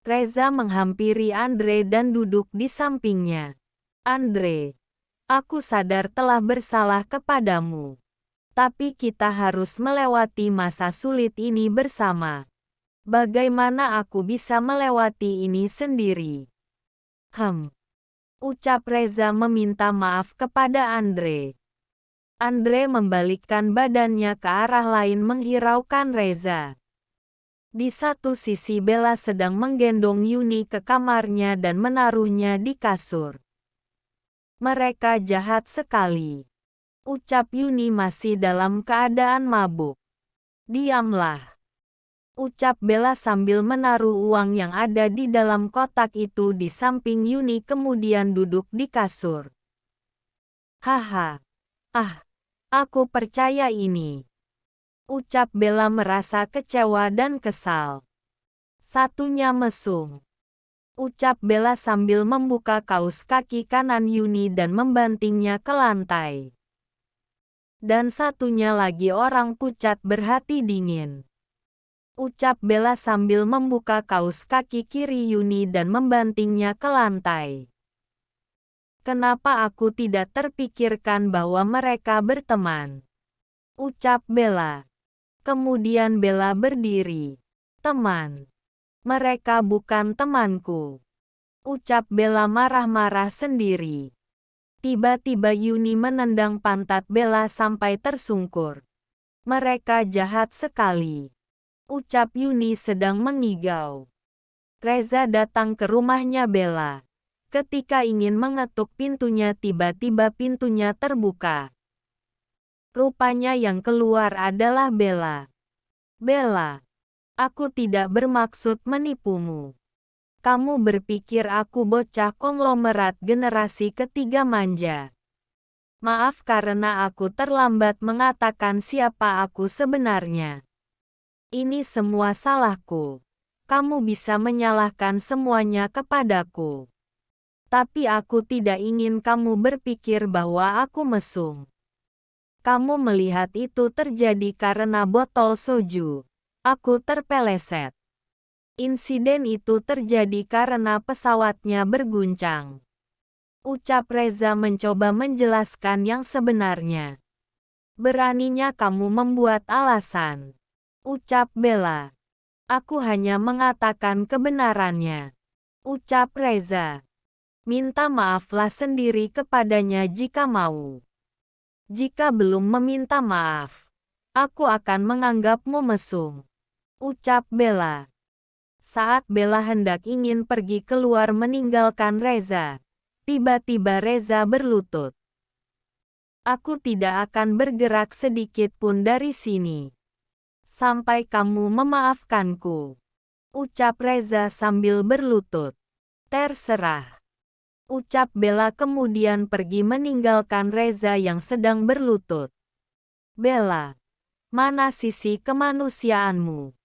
Reza menghampiri Andre dan duduk di sampingnya. Andre, aku sadar telah bersalah kepadamu. Tapi kita harus melewati masa sulit ini bersama. Bagaimana aku bisa melewati ini sendiri? Ucap Reza meminta maaf kepada Andre. Andre membalikkan badannya ke arah lain menghiraukan Reza. Di satu sisi Bella sedang menggendong Yuni ke kamarnya dan menaruhnya di kasur. Mereka jahat sekali. Ucap Yuni masih dalam keadaan mabuk. Diamlah. Ucap Bella sambil menaruh uang yang ada di dalam kotak itu di samping Yuni kemudian duduk di kasur. Haha. Aku percaya ini. Ucap Bella merasa kecewa dan kesal. Satunya mesum. Ucap Bella sambil membuka kaus kaki kanan Yuni dan membantingnya ke lantai. Dan satunya lagi orang pucat berhati dingin. Ucap Bella sambil membuka kaus kaki kiri Yuni dan membantingnya ke lantai. Kenapa aku tidak terpikirkan bahwa mereka berteman? Ucap Bella. Kemudian Bella berdiri. Teman. Mereka bukan temanku. Ucap Bella marah-marah sendiri. Tiba-tiba Yuni menendang pantat Bella sampai tersungkur. Mereka jahat sekali. Ucap Yuni sedang mengigau. Reza datang ke rumahnya Bella. Ketika ingin mengetuk pintunya tiba-tiba pintunya terbuka. Rupanya yang keluar adalah Bella. Bella, aku tidak bermaksud menipumu. Kamu berpikir aku bocah konglomerat generasi ketiga manja. Maaf karena aku terlambat mengatakan siapa aku sebenarnya. Ini semua salahku. Kamu bisa menyalahkan semuanya kepadaku. Tapi aku tidak ingin kamu berpikir bahwa aku mesum. Kamu melihat itu terjadi karena botol soju. Aku terpeleset. Insiden itu terjadi karena pesawatnya berguncang. Ucap Reza mencoba menjelaskan yang sebenarnya. Beraninya kamu membuat alasan. Ucap Bella. Aku hanya mengatakan kebenarannya. Ucap Reza. Minta maaflah sendiri kepadanya jika mau. Jika belum meminta maaf, aku akan menganggapmu mesum. Ucap Bella. Saat Bella hendak ingin pergi keluar meninggalkan Reza, tiba-tiba Reza berlutut. Aku tidak akan bergerak sedikit pun dari sini. Sampai kamu memaafkanku. Ucap Reza sambil berlutut. Terserah. Ucap Bella kemudian pergi meninggalkan Reza yang sedang berlutut. Bella, mana sisi kemanusiaanmu?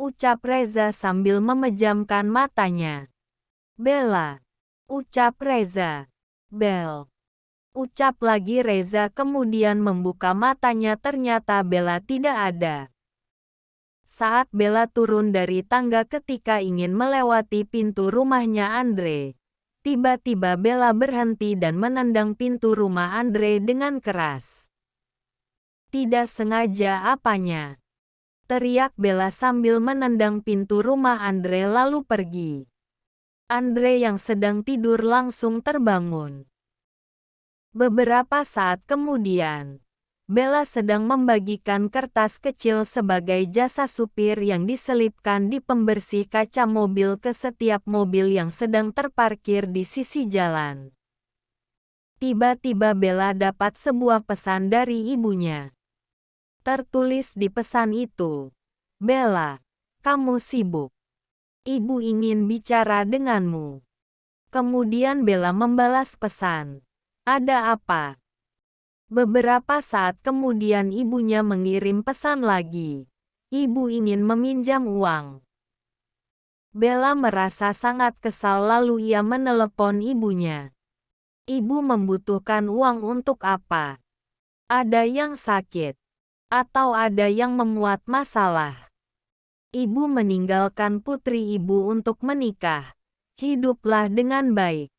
Ucap Reza sambil memejamkan matanya. Bella. Ucap Reza. Bel. Ucap lagi Reza kemudian membuka matanya ternyata Bella tidak ada. Saat Bella turun dari tangga ketika ingin melewati pintu rumahnya Andre. Tiba-tiba Bella berhenti dan menendang pintu rumah Andre dengan keras. Tidak sengaja apanya. Teriak Bella sambil menendang pintu rumah Andre lalu pergi. Andre yang sedang tidur langsung terbangun. Beberapa saat kemudian, Bella sedang membagikan kertas kecil sebagai jasa supir yang diselipkan di pembersih kaca mobil ke setiap mobil yang sedang terparkir di sisi jalan. Tiba-tiba Bella dapat sebuah pesan dari ibunya. Tertulis di pesan itu, Bella, kamu sibuk. Ibu ingin bicara denganmu. Kemudian Bella membalas pesan. Ada apa? Beberapa saat kemudian ibunya mengirim pesan lagi. Ibu ingin meminjam uang. Bella merasa sangat kesal lalu ia menelepon ibunya. Ibu membutuhkan uang untuk apa? Ada yang sakit? Atau ada yang memuat masalah? Ibu meninggalkan putri ibu untuk menikah. Hiduplah dengan baik.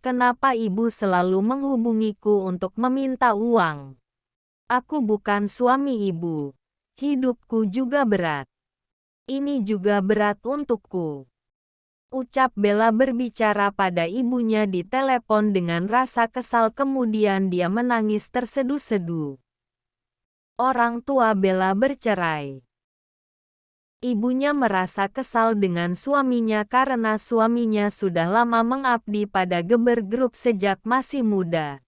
Kenapa ibu selalu menghubungiku untuk meminta uang? Aku bukan suami ibu. Hidupku juga berat. Ini juga berat untukku. Ucap Bella berbicara pada ibunya di telepon dengan rasa kesal, kemudian dia menangis terseduh-seduh. Orang tua Bella bercerai. Ibunya merasa kesal dengan suaminya karena suaminya sudah lama mengabdi pada Geber Group sejak masih muda.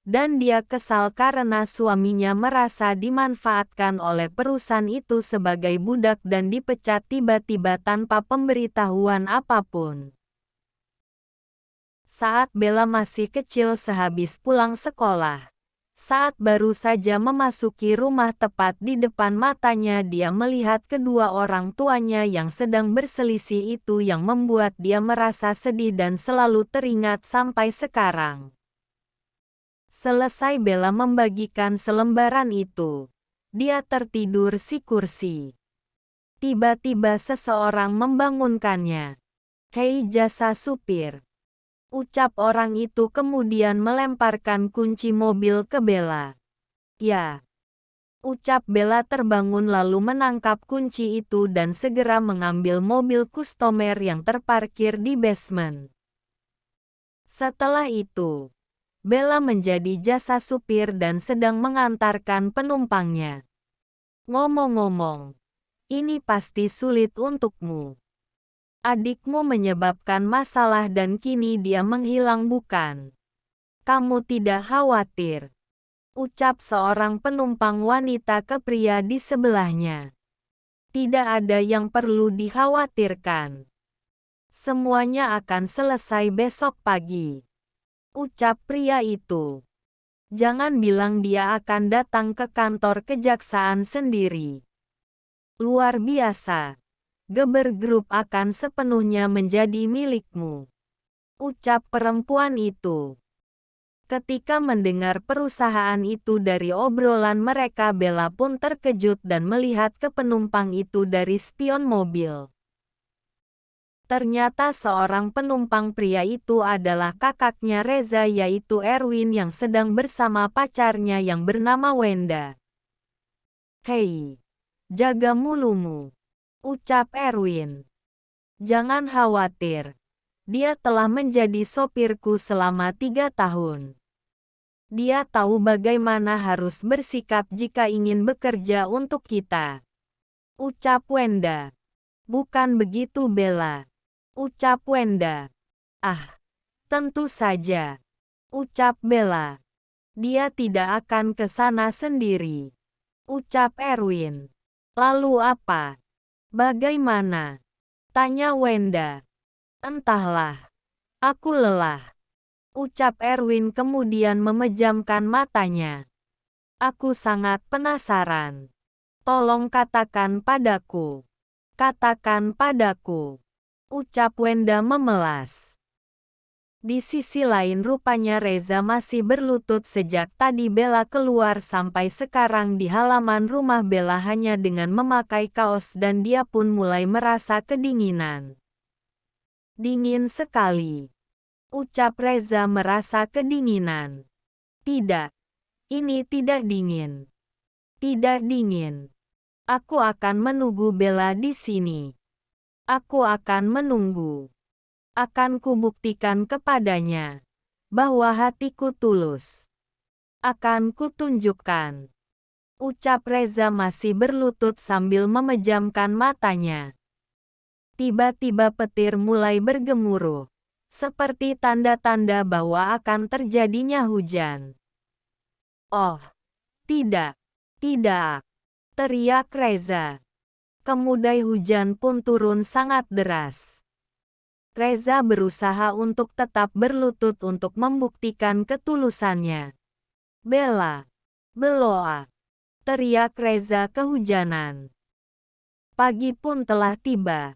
Dan dia kesal karena suaminya merasa dimanfaatkan oleh perusahaan itu sebagai budak dan dipecat tiba-tiba tanpa pemberitahuan apapun. Saat Bella masih kecil sehabis pulang sekolah, saat baru saja memasuki rumah, tepat di depan matanya dia melihat kedua orang tuanya yang sedang berselisih. Itu yang membuat dia merasa sedih dan selalu teringat sampai sekarang. Selesai Bella membagikan selembaran itu, dia tertidur si kursi. Tiba-tiba seseorang membangunkannya. "Hei jasa supir," ucap orang itu, kemudian melemparkan kunci mobil ke Bella. "Ya," ucap Bella terbangun lalu menangkap kunci itu dan segera mengambil mobil kustomer yang terparkir di basement. Setelah itu, Bella menjadi jasa supir dan sedang mengantarkan penumpangnya. "Ngomong-ngomong, ini pasti sulit untukmu. Adikmu menyebabkan masalah dan kini dia menghilang, bukan? Kamu tidak khawatir?" ucap seorang penumpang wanita ke pria di sebelahnya. "Tidak ada yang perlu dikhawatirkan. Semuanya akan selesai besok pagi," ucap pria itu. "Jangan bilang dia akan datang ke kantor kejaksaan sendiri. Luar biasa. Geber Group akan sepenuhnya menjadi milikmu," ucap perempuan itu. Ketika mendengar perusahaan itu dari obrolan mereka, Bella pun terkejut dan melihat ke penumpang itu dari spion mobil. Ternyata seorang penumpang pria itu adalah kakaknya Reza, yaitu Erwin, yang sedang bersama pacarnya yang bernama Wenda. "Hei, jaga mulutmu," ucap Erwin. "Jangan khawatir. Dia telah menjadi sopirku selama 3 tahun. Dia tahu bagaimana harus bersikap jika ingin bekerja untuk kita," ucap Wenda. "Bukan begitu Bella," ucap Wenda. "Ah, tentu saja," ucap Bella. "Dia tidak akan ke sana sendiri," ucap Erwin. "Lalu apa? Bagaimana?" tanya Wenda. "Entahlah. Aku lelah," ucap Erwin kemudian memejamkan matanya. "Aku sangat penasaran. Tolong katakan padaku. Katakan padaku," ucap Wenda memelas. Di sisi lain, rupanya Reza masih berlutut sejak tadi Bella keluar. Sampai sekarang di halaman rumah Bella hanya dengan memakai kaos dan dia pun mulai merasa kedinginan. "Dingin sekali," ucap Reza merasa kedinginan. "Tidak, ini tidak dingin. Tidak dingin. Aku akan menunggu Bella di sini. Aku akan menunggu. Akan kubuktikan kepadanya bahwa hatiku tulus. Akan kutunjukkan," ucap Reza masih berlutut sambil memejamkan matanya. Tiba-tiba petir mulai bergemuruh, seperti tanda-tanda bahwa akan terjadinya hujan. "Oh, tidak, tidak!" teriak Reza. Kemudian hujan pun turun sangat deras. Reza berusaha untuk tetap berlutut untuk membuktikan ketulusannya. "Bella, Beloa!" teriak Reza kehujanan. Pagi pun telah tiba.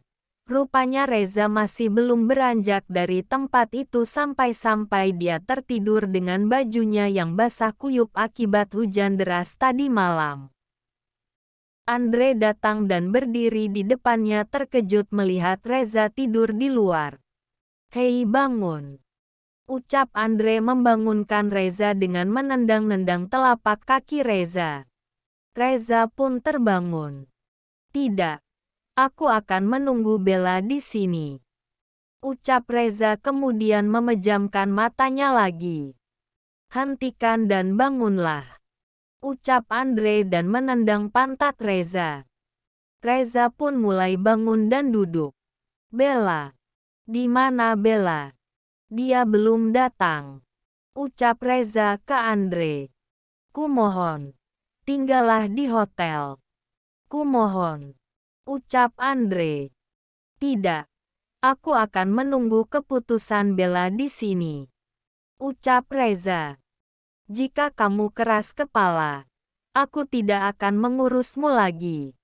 Rupanya Reza masih belum beranjak dari tempat itu sampai-sampai dia tertidur dengan bajunya yang basah kuyup akibat hujan deras tadi malam. Andre datang dan berdiri di depannya terkejut melihat Reza tidur di luar. "Hei, bangun!" ucap Andre membangunkan Reza dengan menendang-nendang telapak kaki Reza. Reza pun terbangun. "Tidak, aku akan menunggu Bella di sini," ucap Reza kemudian memejamkan matanya lagi. "Hentikan dan bangunlah," ucap Andre dan menendang pantat Reza. Reza pun mulai bangun dan duduk. "Bella? Di mana Bella? Dia belum datang," ucap Reza ke Andre. "Kumohon, tinggallah di hotel. Kumohon," ucap Andre. "Tidak, aku akan menunggu keputusan Bella di sini," ucap Reza. "Jika kamu keras kepala, aku tidak akan mengurusmu lagi,"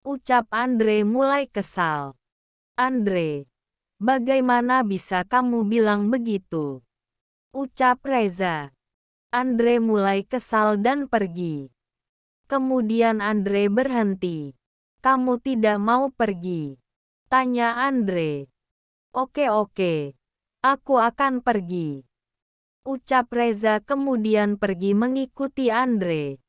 ucap Andre mulai kesal. "Andre, bagaimana bisa kamu bilang begitu?" ucap Reza. Andre mulai kesal dan pergi. Kemudian Andre berhenti. "Kamu tidak mau pergi?" tanya Andre. "Oke, aku akan pergi," ucap Reza kemudian pergi mengikuti Andre.